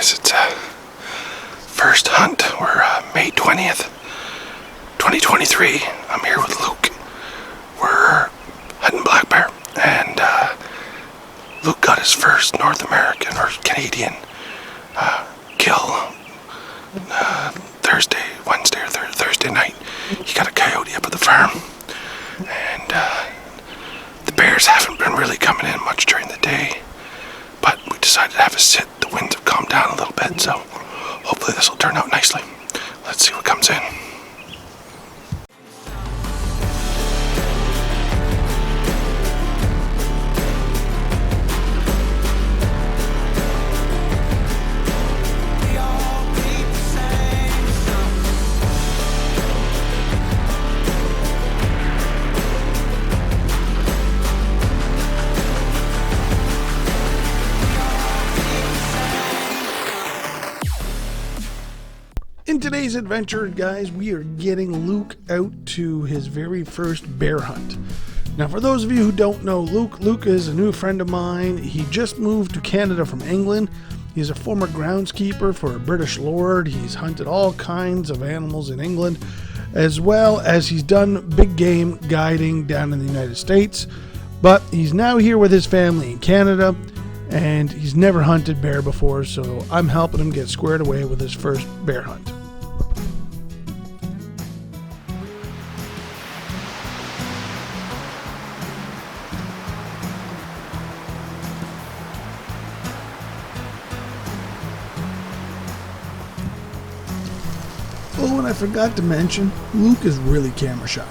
guys, it's first hunt. We're May 20th, 2023. I'm here with Luke. We're hunting black bear, and Luke got his first North American or Canadian kill Thursday night. He got a coyote up at the farm, and the bears haven't been really coming in much during the day, but we decided to have a sit. The winds have calmed down a little bit, so hopefully this will turn out nicely. Let's see what comes in. In today's adventure, guys, we are getting Luke out to his very first bear hunt. Now, for those of you who don't know Luke is a new friend of mine. He just moved to Canada from England. He's a former groundskeeper for a British lord. He's hunted all kinds of animals in England, as well as he's done big game guiding down in the United States. But he's now here with his family in Canada, and he's never hunted bear before, so I'm helping him get squared away with his first bear hunt. Oh, and I forgot to mention, Luke is really camera shy.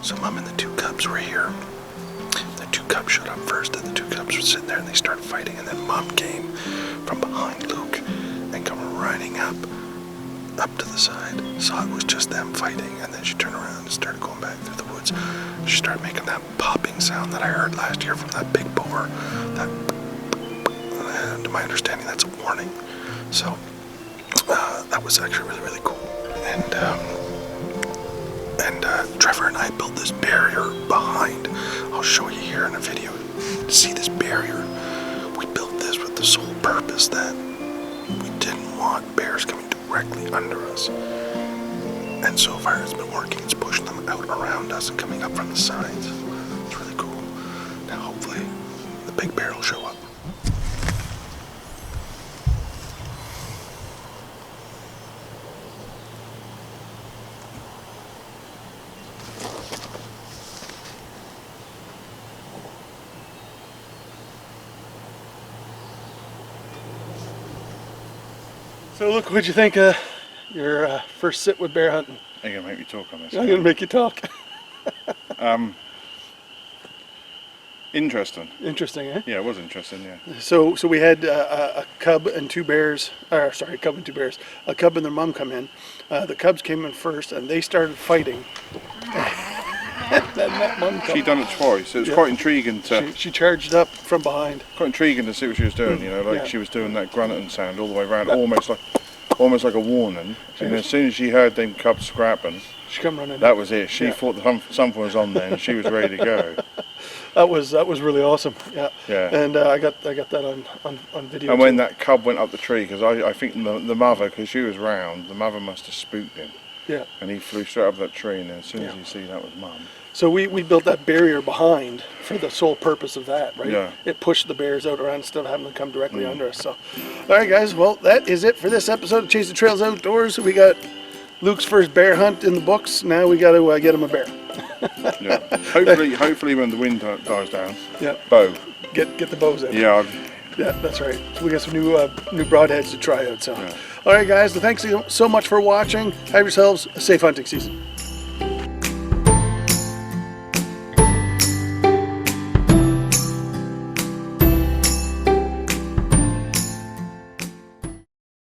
So Mom and the two cubs were here. The two cubs showed up first, and the two cubs were sitting there, and they started fighting. And then Mom came from behind Luke and come running up to the side. Saw it was just them fighting, and then she turned around and started going back through the woods. She started making that popping sound that I heard last year from that big boar. To my understanding, that's a warning. So that was actually really, really cool. And Trevor and I built this barrier behind. I'll show you here in a video. See this barrier? We built this with the sole purpose that we didn't want bears coming directly under us. And so far it's been working. It's pushing them out around us and coming up from the sides. It's really cool. Now hopefully the big bear will show up. So Luke, what'd you think of your first sit with bear hunting? You're gonna make me talk on this. I'm gonna make you talk. Interesting. Interesting, eh? Yeah, it was interesting. Yeah. So we had a cub and two bears. A cub and two bears. A cub and their mom come in. The cubs came in first, and they started fighting. And then that mom come. She done it twice. It was quite intriguing to. She charged up from behind. Quite intriguing to see what she was doing. You know, like she was doing that grunting sound all the way around, almost like a warning. And as soon as she heard them cubs scrapping, she come running. That was it. She thought something was on there, and she was ready to go. That was really awesome. Yeah. Yeah. And I got that on video. And when that cub went up the tree, because I think the mother, because she was round, the mother must have spooked him. Yeah. And he flew straight up that tree, and then as soon as you see that was Mum. So we built that barrier behind for the sole purpose of that, right? Yeah. It pushed the bears out around instead of having them come directly under us. So, all right, guys. Well, that is it for this episode of Chase the Trails Outdoors. We got Luke's first bear hunt in the books. Now we got to get him a bear. Yeah. Hopefully when the wind dies down. Yeah. Bow. Get the bows out. Yeah. Yeah, that's right. So we got some new broadheads to try out. So, all right, guys. Well, thanks so much for watching. Have yourselves a safe hunting season.